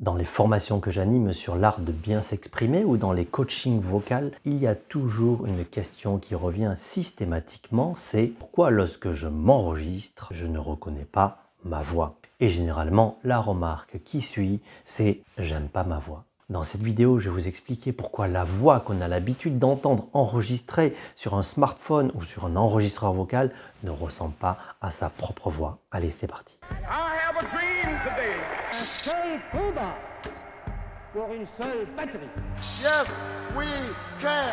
Dans les formations que j'anime sur l'art de bien s'exprimer ou dans les coachings vocaux, il y a toujours une question qui revient systématiquement, c'est pourquoi lorsque je m'enregistre, je ne reconnais pas ma voix. Et généralement, la remarque qui suit, c'est « j'aime pas ma voix ». Dans cette vidéo, je vais vous expliquer pourquoi la voix qu'on a l'habitude d'entendre enregistrée sur un smartphone ou sur un enregistreur vocal ne ressemble pas à sa propre voix. Allez, c'est parti. Un seul combat pour une seule patrie. Yes, we can.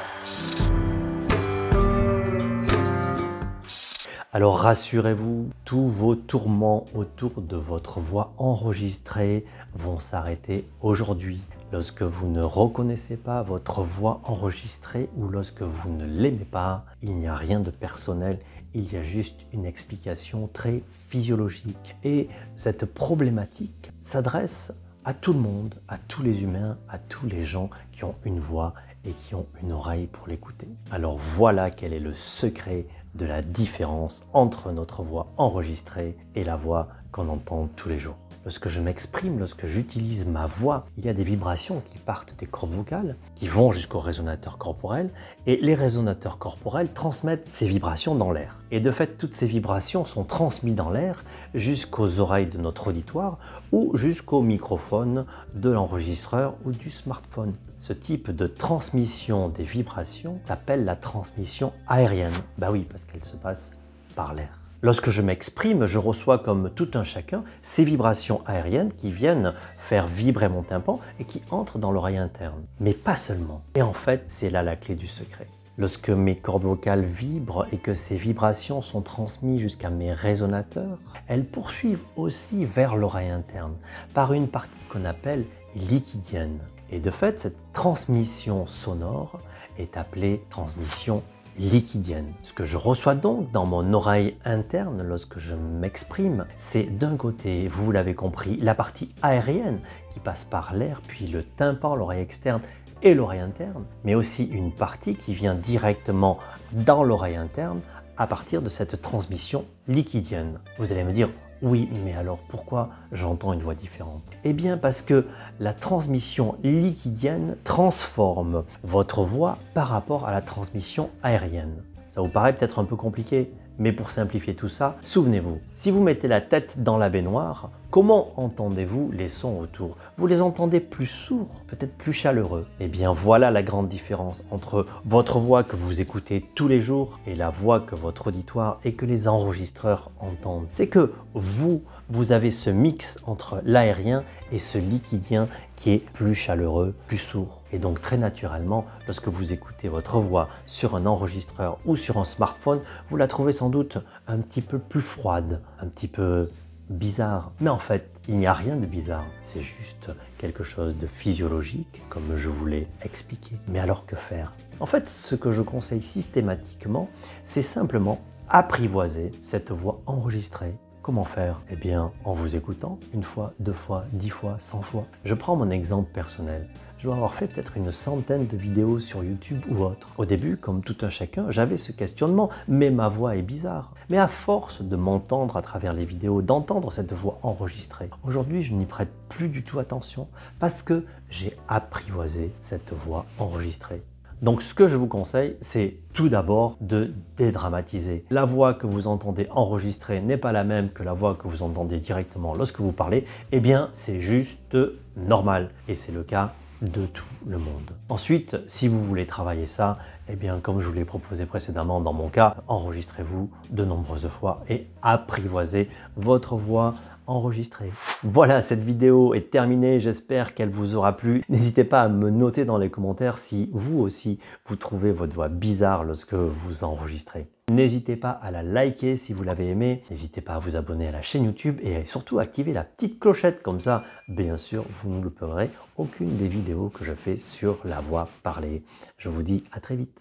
Alors rassurez-vous, tous vos tourments autour de votre voix enregistrée vont s'arrêter aujourd'hui. Lorsque vous ne reconnaissez pas votre voix enregistrée ou lorsque vous ne l'aimez pas, il n'y a rien de personnel, il y a juste une explication très physiologique. Et cette problématique s'adresse à tout le monde, à tous les humains, à tous les gens qui ont une voix et qui ont une oreille pour l'écouter. Alors voilà quel est le secret de la différence entre notre voix enregistrée et la voix qu'on entend tous les jours. Lorsque je m'exprime, lorsque j'utilise ma voix, il y a des vibrations qui partent des cordes vocales, qui vont jusqu'au résonateur corporel, et les résonateurs corporels transmettent ces vibrations dans l'air. Et de fait, toutes ces vibrations sont transmises dans l'air jusqu'aux oreilles de notre auditoire ou jusqu'au microphone de l'enregistreur ou du smartphone. Ce type de transmission des vibrations s'appelle la transmission aérienne. Bah oui, parce qu'elle se passe par l'air. Lorsque je m'exprime, je reçois comme tout un chacun ces vibrations aériennes qui viennent faire vibrer mon tympan et qui entrent dans l'oreille interne. Mais pas seulement. Et en fait, c'est là la clé du secret. Lorsque mes cordes vocales vibrent et que ces vibrations sont transmises jusqu'à mes résonateurs, elles poursuivent aussi vers l'oreille interne par une partie qu'on appelle liquidienne. Et de fait, cette transmission sonore est appelée transmission liquidienne. Ce que je reçois donc dans mon oreille interne lorsque je m'exprime, c'est d'un côté, vous l'avez compris, la partie aérienne qui passe par l'air, puis le tympan, l'oreille externe et l'oreille interne, mais aussi une partie qui vient directement dans l'oreille interne à partir de cette transmission liquidienne. Vous allez me dire, oui, mais alors pourquoi j'entends une voix différente? Eh bien parce que la transmission liquidienne transforme votre voix par rapport à la transmission aérienne. Ça vous paraît peut-être un peu compliqué, mais pour simplifier tout ça, souvenez-vous, si vous mettez la tête dans la baignoire, comment entendez-vous les sons autour? Vous les entendez plus sourds, peut-être plus chaleureux. Eh bien voilà la grande différence entre votre voix que vous écoutez tous les jours et la voix que votre auditoire et que les enregistreurs entendent. C'est que vous avez ce mix entre l'aérien et ce liquidien qui est plus chaleureux, plus sourd. Et donc très naturellement, lorsque vous écoutez votre voix sur un enregistreur ou sur un smartphone, vous la trouvez sans doute un petit peu plus froide, un petit peu bizarre. Mais en fait, il n'y a rien de bizarre. C'est juste quelque chose de physiologique, comme je vous l'ai expliqué. Mais alors que faire? En fait, ce que je conseille systématiquement, c'est simplement apprivoiser cette voix enregistrée. Comment faire? Eh bien, en vous écoutant une fois, 2 fois, 10 fois, 100 fois. Je prends mon exemple personnel. Je dois avoir fait peut-être une centaine de vidéos sur YouTube ou autre. Au début, comme tout un chacun, j'avais ce questionnement, mais ma voix est bizarre. Mais à force de m'entendre à travers les vidéos, d'entendre cette voix enregistrée, aujourd'hui, je n'y prête plus du tout attention parce que j'ai apprivoisé cette voix enregistrée. Donc ce que je vous conseille, c'est tout d'abord de dédramatiser. La voix que vous entendez enregistrée n'est pas la même que la voix que vous entendez directement lorsque vous parlez. Eh bien, c'est juste normal. Et c'est le cas de tout le monde. Ensuite, si vous voulez travailler ça, eh bien, comme je vous l'ai proposé précédemment dans mon cas, enregistrez-vous de nombreuses fois et apprivoisez votre voix enregistrée. Voilà, cette vidéo est terminée, j'espère qu'elle vous aura plu. N'hésitez pas à me noter dans les commentaires si vous aussi vous trouvez votre voix bizarre lorsque vous enregistrez. N'hésitez pas à la liker si vous l'avez aimé, n'hésitez pas à vous abonner à la chaîne YouTube et surtout à activer la petite clochette, comme ça, bien sûr, vous ne louperez aucune des vidéos que je fais sur la voix parlée. Je vous dis à très vite.